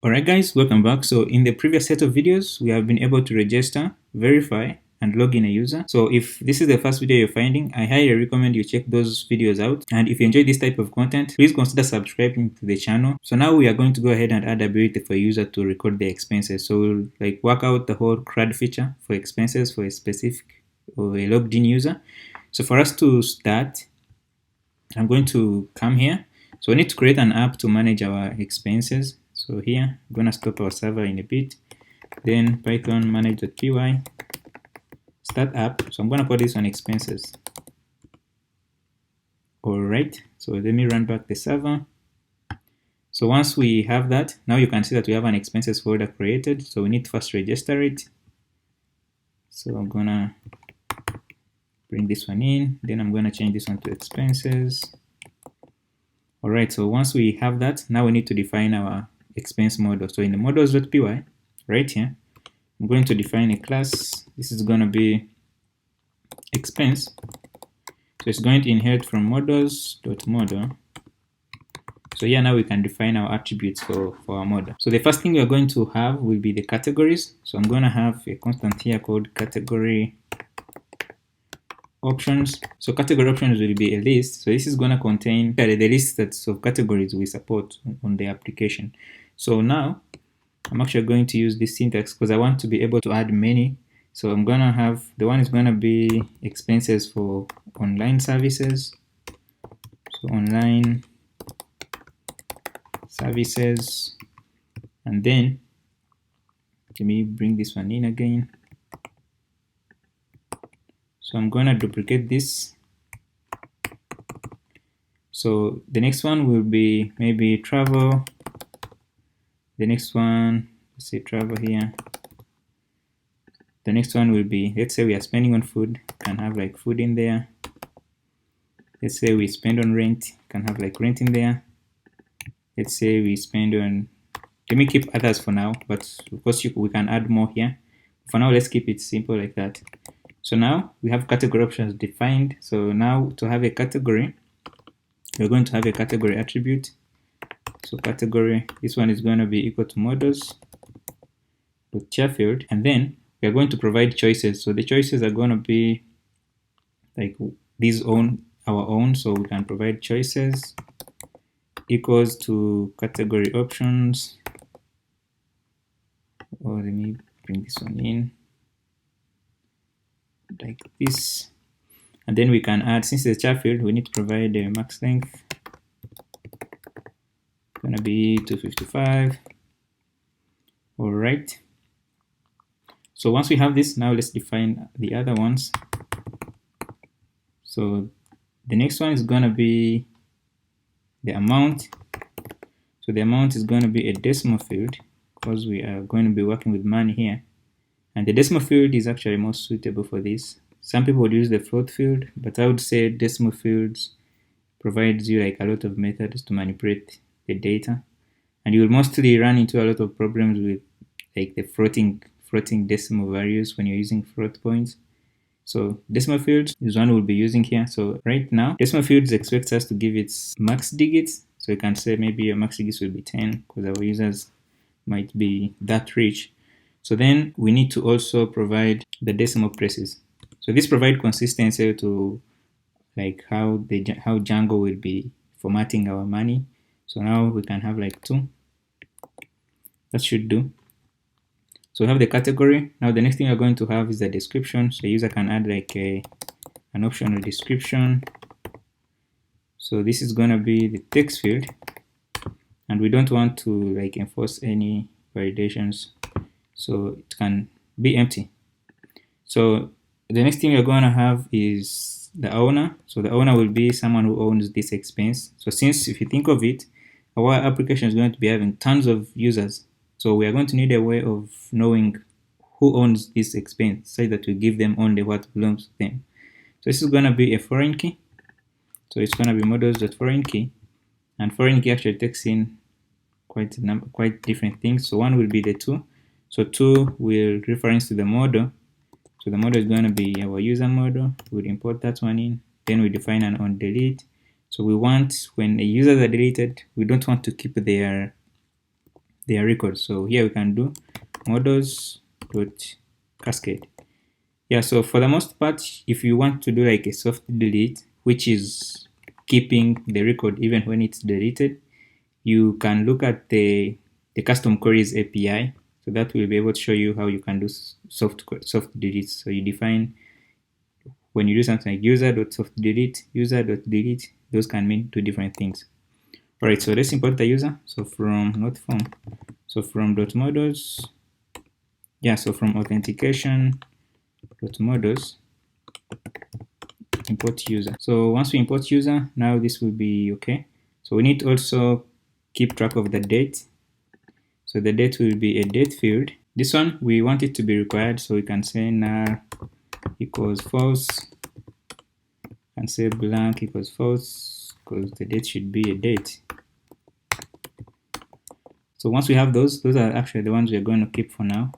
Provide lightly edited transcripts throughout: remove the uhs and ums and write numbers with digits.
Alright guys, welcome back. So in the previous set of videos, we have been able to register, verify, and log in a user. So if this is the first video you're finding, I highly recommend you check those videos out. And if you enjoy this type of content, please consider subscribing to the channel. So now we are going to go ahead and add ability for a user to record their expenses. So we'll work out the whole CRUD feature for expenses for a specific or a logged in user. So for us to start, I'm going to come here. So we need to create an app to manage our expenses. So here, I'm gonna stop our server in a bit. Then Python manage.py, start app. So I'm gonna call this one expenses. Alright, so let me run back the server. So once we have that, now you can see that we have an expenses folder created. So we need to first register it. So I'm gonna bring this one in. Then I'm gonna change this one to expenses. Alright, so once we have that, now we need to define our expense model. So in the models.py, right here, I'm going to define a class. This is going to be expense. So it's going to inherit from models.model. So here now we can define our attributes for our model. So the first thing we are going to have will be the categories. So I'm going to have a constant here called category options. So category options will be a list. So this is going to contain the list of categories we support on the application. So now I'm actually going to use this syntax because I want to be able to add many. So I'm going to have, the one is going to be expenses for online services. So online services. And then let me bring this one in again. So I'm going to duplicate this. So the next one will be maybe travel. The next one, let's say travel here. The next one will be, let's say we are spending on food, can have like food in there. Let's say we spend on rent, can have like rent in there. Let's say we spend on, let me keep others for now, but of course we can add more here. For now, let's keep it simple like that. So now we have category options defined. So now to have a category, we're going to have a category attribute. So category, this one is going to be equal to models.field, and then we are going to provide choices. So the choices are going to be like these our own. So we can provide choices equals to category options. Or let me bring this one in like this. And then we can add, since it's a char field, we need to provide a max length. Gonna be 255. All right. So once we have this, now let's define the other ones. So the next one is gonna be the amount. So the amount is gonna be a decimal field because we are going to be working with money here. And the decimal field is actually most suitable for this. Some people would use the float field, but I would say decimal fields provides you like a lot of methods to manipulate the data, and you will mostly run into a lot of problems with like the floating decimal values when you're using float points. So decimal fields is one we'll be using here. So right now, decimal fields expects us to give its max digits. So you can say maybe your max digits will be 10 because our users might be that rich. So then we need to also provide the decimal places. So this provides consistency to like how Django will be formatting our money. So now we can have like 2. That should do. So we have the category. Now the next thing we're going to have is the description. So the user can add like an optional description. So this is going to be the text field, and we don't want to like enforce any validations, so it can be empty. So the next thing we're going to have is the owner. So the owner will be someone who owns this expense. So since if you think of it, our application is going to be having tons of users. So we are going to need a way of knowing who owns this expense so that we give them only what belongs to them. So this is going to be a foreign key. So it's going to be models.foreign key. And foreign key actually takes in quite different things. So one will be the 2. So 2 will reference to the model. So the model is going to be our user model. We'll import that one in. Then we define an on delete. So we want when the users are deleted, we don't want to keep their their records. So here we can do models.cascade. Yeah, so for the most part, if you want to do like a soft delete, which is keeping the record even when it's deleted, you can look at the custom queries API. So that will be able to show you how you can do soft deletes. So you define, when you do something like user.delete, those can mean two different things. All right, so let's import the user. So from not form, so from .models, yeah, so from authentication .models, import user. So once we import user, now this will be okay. So we need to also keep track of the date. So the date will be a date field. This one we want it to be required, so we can say null equals false, and say blank equals false, because the date should be a date. So once we have those are actually the ones we're going to keep for now.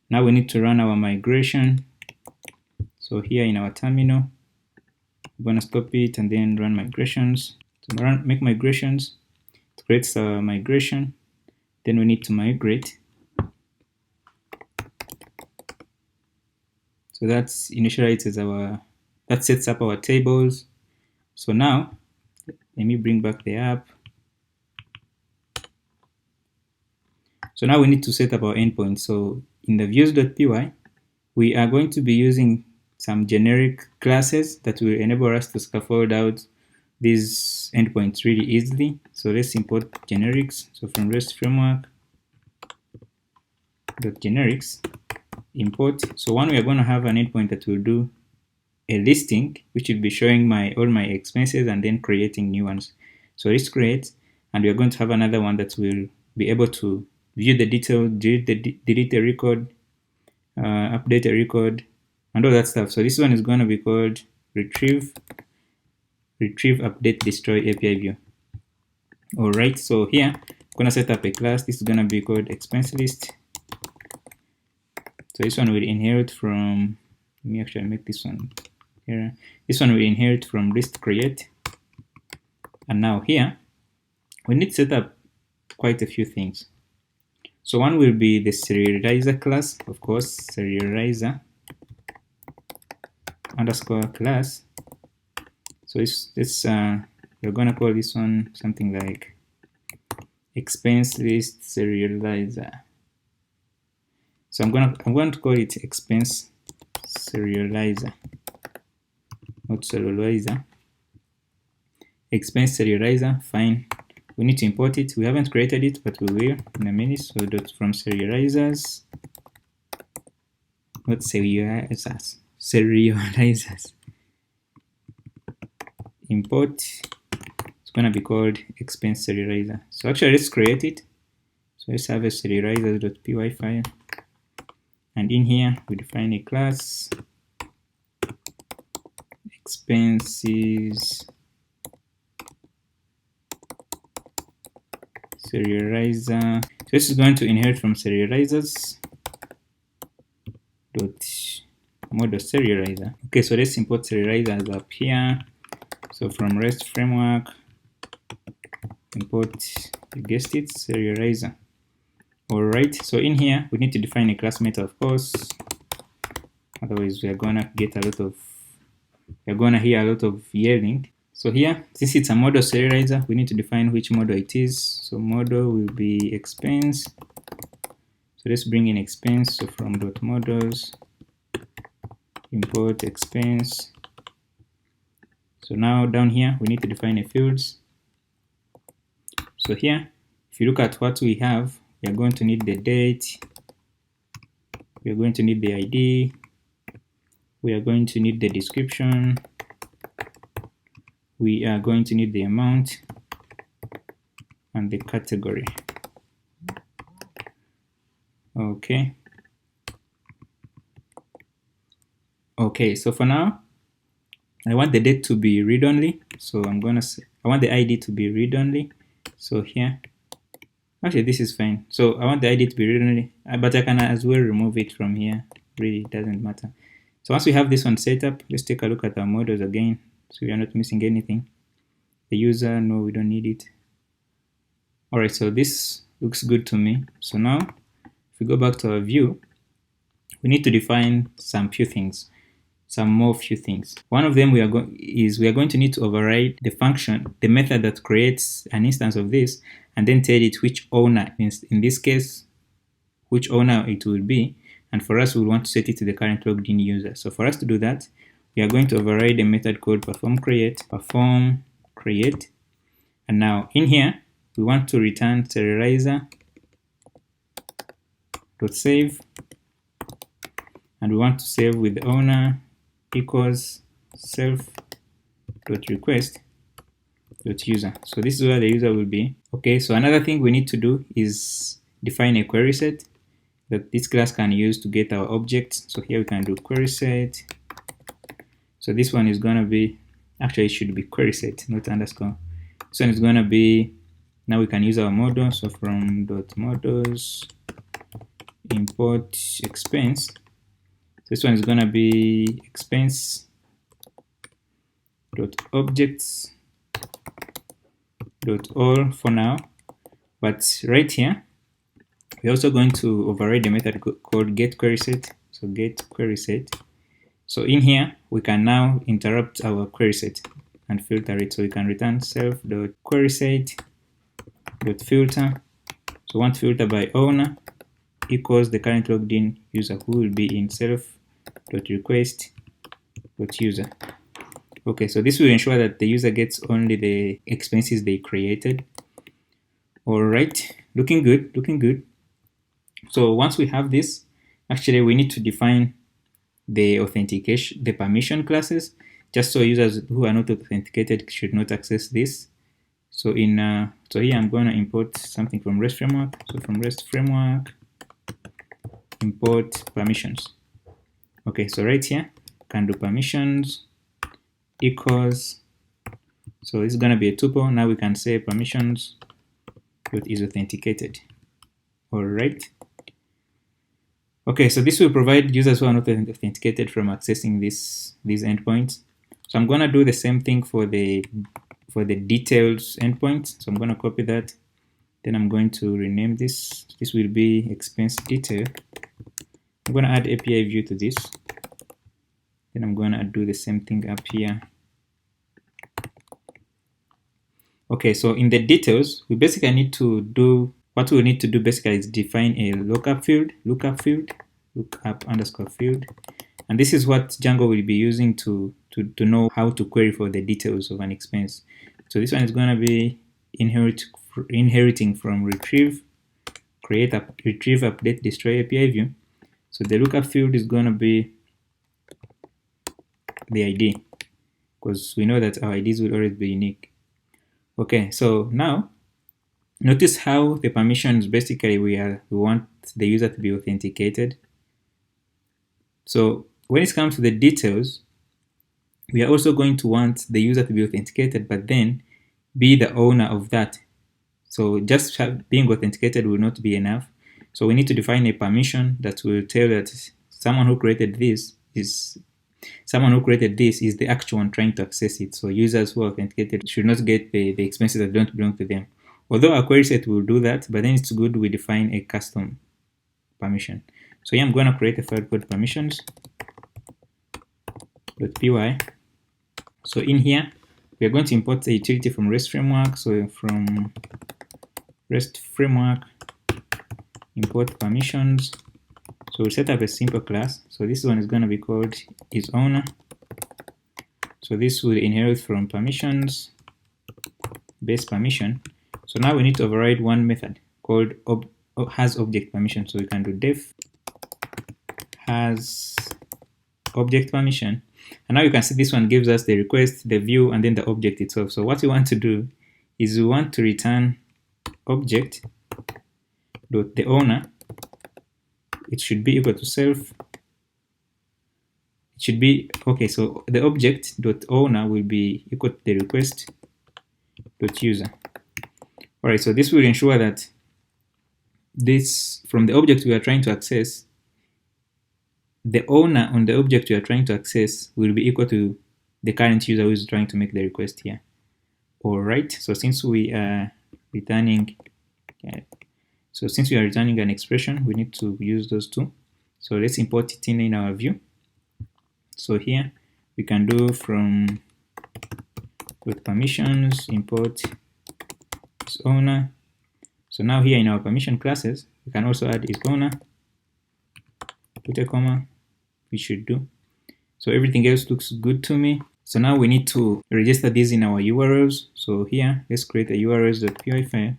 Now we need to run our migration. So here in our terminal, we're going to stop it and then run migrations. So make migrations. It creates a migration. Then we need to migrate. So that sets up our tables. So now let me bring back the app. So now we need to set up our endpoint. So in the views.py, we are going to be using some generic classes that will enable us to scaffold out these endpoints really easily. So let's import generics. So from REST framework .generics import. So one, we are going to have an endpoint that will do a listing, which will be showing all my expenses and then creating new ones. So let's create, and we are going to have another one that will be able to view the detail, delete a record, update a record, and all that stuff. So this one is going to be called retrieve, update, destroy API view. All right, so here I'm going to set up a class. This is going to be called expense list. So this one will inherit from, let me actually make this one here. This one will inherit from list create. And now here, we need to set up quite a few things. So one will be the serializer class, of course, serializer underscore class. So we're going to call this one something like expense list serializer. So I'm going to call it expense serializer, not serializer. Expense serializer, fine. We need to import it. We haven't created it, but we will in a minute. So from serializers, not serializers, serializers. Import. It's gonna be called expense serializer. So actually, let's create it. So let's have a serializers.py file. And in here, we define a class, expenses serializer. So this is going to inherit from serializers model serializer. Okay, so let's import serializers up here. So from REST framework, import, you guessed it, serializer. Alright, so in here we need to define a class method, of course. Otherwise we're gonna hear a lot of yelling. So here, since it's a model serializer, we need to define which model it is. So model will be expense. So let's bring in expense. So from .models, import expense. So now down here, we need to define a fields. So here, if you look at what we have, we are going to need the date. We are going to need the ID. We are going to need the description. We are going to need the amount and the category. Okay. Okay, so for now, I want the date to be read-only. So I want the ID to be read-only. So here, actually this is fine. So I want the ID to be read-only, but I can as well remove it from here. Really, it doesn't matter. So once we have this one set up, let's take a look at our models again. So we are not missing anything. The user, no, we don't need it. All right, so this looks good to me. So now if we go back to our view, we need to define some few things. One of them we are going to need to override the function, the method that creates an instance of this, and then tell it which owner, in this case, which owner it will be. And for us, we want to set it to the current logged in user. So for us to do that, we are going to override a method called perform create. And now in here, we want to return serializer.save, and we want to save with the owner equals self.request.user. So this is where the user will be. Okay, so another thing we need to do is define a query set that this class can use to get our objects. So here we can do query set. So this one is going to be, actually it should be query set, not underscore. This one is going to be, now we can use our model. So from .models import expense. This one is going to be expense.objects.all for now. But right here, we're also going to override a method called getQuerySet. So getQuerySet. So in here, we can now interrupt our query set and filter it. So we can return self.querySet.filter. So we want to filter by owner equals the current logged in user, who will be in self.request.user. Okay, so this will ensure that the user gets only the expenses they created. All right, looking good. So once we have this, actually we need to define the authentication, the permission classes, just so users who are not authenticated should not access this. So in so here I'm going to import something from REST framework. So from REST framework, import permissions. Okay, so right here can do permissions equals, so it's going to be a tuple. Now we can say permissions is authenticated. All right. Okay, so this will provide users who are not authenticated from accessing these endpoints. So I'm going to do the same thing for the details endpoints. So I'm going to copy that. Then I'm going to rename this. This will be expense detail. I'm going to add API view to this. Then I'm going to do the same thing up here. Okay, so in the details, we basically need to do, what we need to do basically is define a lookup underscore field. And this is what Django will be using to know how to query for the details of an expense. So this one is going to be inheriting from retrieve, update, destroy API view. So the lookup field is going to be the ID, because we know that our IDs will always be unique. Okay, so now notice how the permissions basically we want the user to be authenticated. So when it comes to the details, we are also going to want the user to be authenticated, but then be the owner of that. So just being authenticated will not be enough. So we need to define a permission that will tell that someone who created this is the actual one trying to access it. So users who are authenticated should not get the expenses that don't belong to them. Although our query set will do that, but then it's good we define a custom permission. So here I'm going to create a file called permissions.py. So in here, we are going to import a utility from REST framework. So from REST framework, import permissions. So we'll set up a simple class. So this one is going to be called isOwner. So this will inherit from permissions, base permission. So now we need to override one method called has object permission. So we can do def has object permission. And now you can see this one gives us the request, the view, and then the object itself. So what we want to do is we want to return object.the owner. It should be equal to self. It should be, okay, so the object.owner will be equal to the request.user. All right, so this will ensure that this, from the object we are trying to access, the owner on the object we are trying to access will be equal to the current user who is trying to make the request here. All right, so since we are returning So since we are returning an expression, we need to use those two. So let's import it in our view. So here we can do from with permissions import is owner. So now here in our permission classes, we can also add is owner, put a comma, we should do. So everything else looks good to me. So now we need to register these in our URLs. So here, let's create a urls.py file.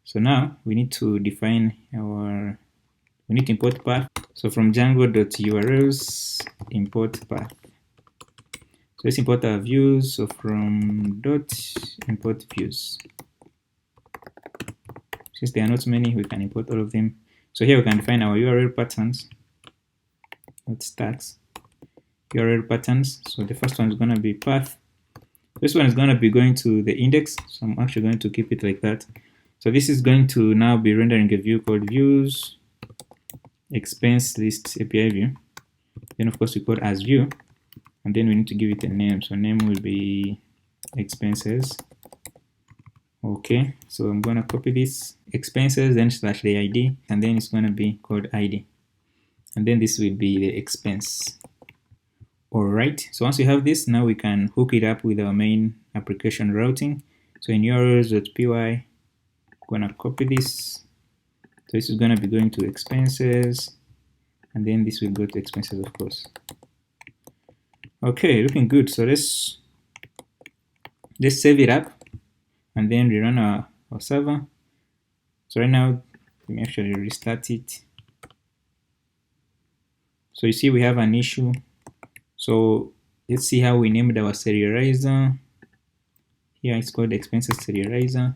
So now we need to define we need to import path. So from Django.urls import path. So let's import our views. So from import views. Since there are not many, we can import all of them. So here we can define our URL patterns. What stacks URL patterns. So the first one is going to be path. This one is going to be going to the index. So I'm actually going to keep it like that. So this is going to now be rendering a view called views expense list API view. Then of course we call as view, and then we need to give it a name. So name will be expenses. Okay, so I'm going to copy this expenses, then slash the ID, and then it's going to be called ID. And then this will be the expense. Alright, so once we have this, now we can hook it up with our main application routing. So in urls.py, I'm going to copy this. So this is going to be going to expenses, and then this will go to expenses, of course. Okay, looking good. So let's save it up and then rerun our server. So right now, let me actually restart it. So you see we have an issue. So let's see how we named our serializer. Here it's called expenses serializer.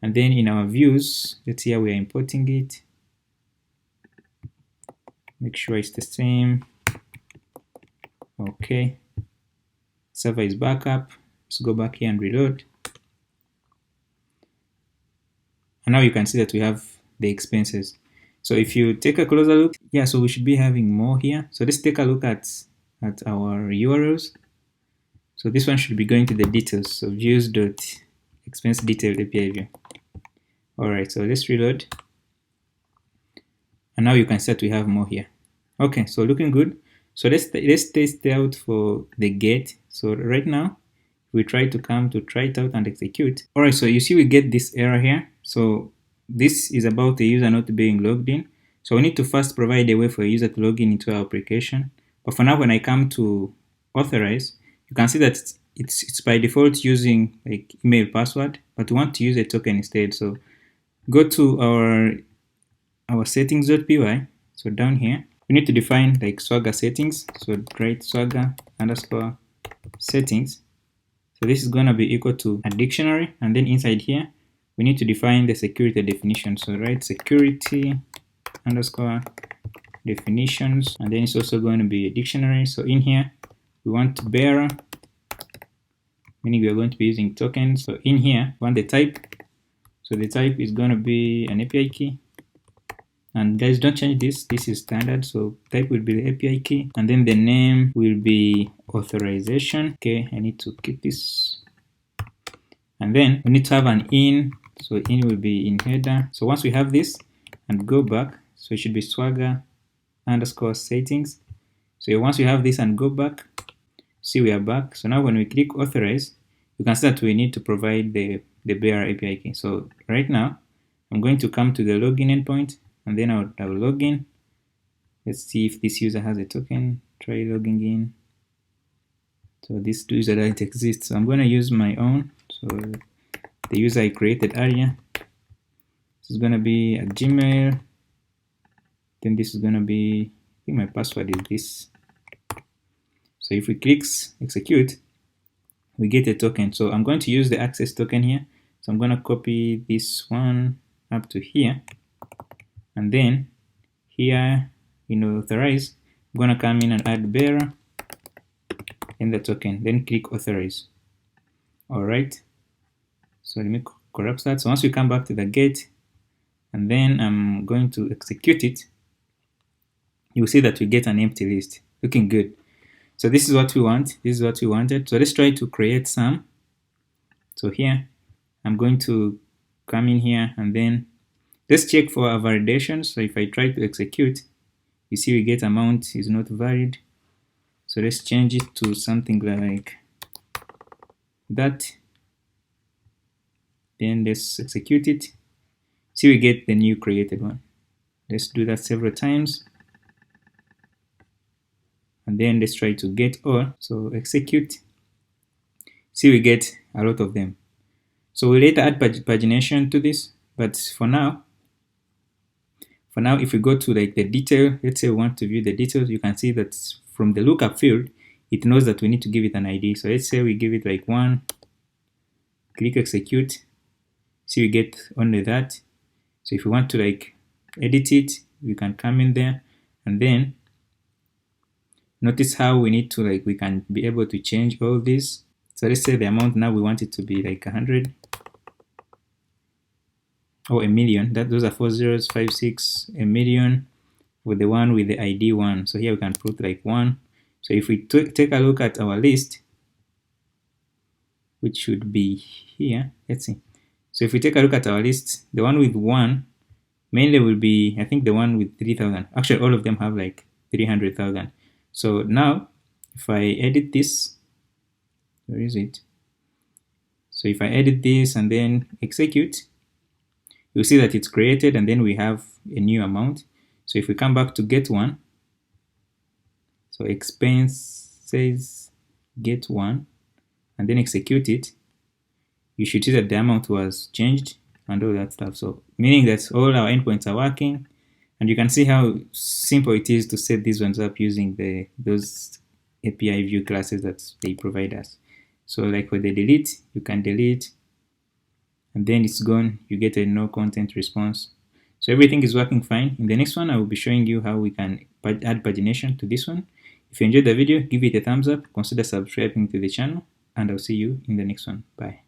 And then in our views, let's see how we are importing it. Make sure it's the same. Okay. Server is back up. Let's go back here and reload. And now you can see that we have the expenses. So if you take a closer look, yeah, so we should be having more here. So let's take a look at our URLs. So this one should be going to the details. So views.expense detail API view. Alright, so let's reload. And now you can see that we have more here. Okay, so looking good. So let's test out for the get. So right now, we try to come to try it out and execute. Alright, so you see we get this error here. So this is about the user not being logged in. So we need to first provide a way for a user to log in into our application. But for now, when I come to authorize, you can see that it's by default using like email password, but we want to use a token instead. So go to our settings.py. So down here, we need to define like Swagger settings. So write Swagger underscore settings. So this is going to be equal to a dictionary, and then inside here we need to define the security definition. So write security underscore definitions, and then it's also going to be a dictionary. So in here we want bearer, meaning we are going to be using tokens. So in here we want the type. So the type is going to be an API key. And guys, don't change this. This is standard. So type will be the API key. And then the name will be authorization. Okay, I need to keep this. And then we need to have an in. So in will be in header. So once we have this and go back, so it should be Swagger underscore settings. So once we have this and go back, see we are back. So now when we click authorize, you can see that we need to provide the bearer API key. So right now, I'm going to come to the login endpoint, and then I will log in. Let's see if this user has a token. Try logging in. So this user doesn't exist. So I'm going to use my own. So the user I created earlier. This is going to be a Gmail. Then this is going to be, I think my password is this. So if we click execute, we get a token. So I'm going to use the access token here. So I'm going to copy this one up to here. And then here, authorize, I'm going to come in and add bearer in the token, then click authorize. All right. So let me corrupt that. So once we come back to the get, and then I'm going to execute it, you'll see that we get an empty list. Looking good. So this is what we want. This is what we wanted. So let's try to create some. So here, I'm going to come in here and then let's check for our validation. So if I try to execute, you see we get amount is not valid. So let's change it to something like that. Then let's execute it. See, we get the new created one. Let's do that several times. And then let's try to get all. So execute. See, we get a lot of them. So we'll later add pagination to this. But for now, if we go to like the detail, let's say we want to view the details, you can see that from the lookup field, it knows that we need to give it an ID. So let's say we give it like 1, click execute. See, we get only that. So if we want to like edit it, we can come in there and then notice how we need to we can be able to change all this. So let's say the amount now we want it to be like 100 or a million. Those are 4 zeros, 5, 6, a million with the one with the ID 1. So here we can put like 1. So if we take a look at our list, which should be here, let's see. So if we take a look at our list, the one with 1 mainly will be, I think, the one with 3,000. Actually, all of them have like 300,000. So now, if I edit this, where is it? So if I edit this and then execute, you'll see that it's created and then we have a new amount. So if we come back to get one, so expense says get one, and then execute it, you should see that the amount was changed and all that stuff. So meaning that all our endpoints are working, and you can see how simple it is to set these ones up using those API view classes that they provide us. So like for the delete, you can delete and then it's gone. You get a no content response. So everything is working fine. In the next one, I will be showing you how we can add pagination to this one. If you enjoyed the video, give it a thumbs up, consider subscribing to the channel, and I'll see you in the next one. Bye.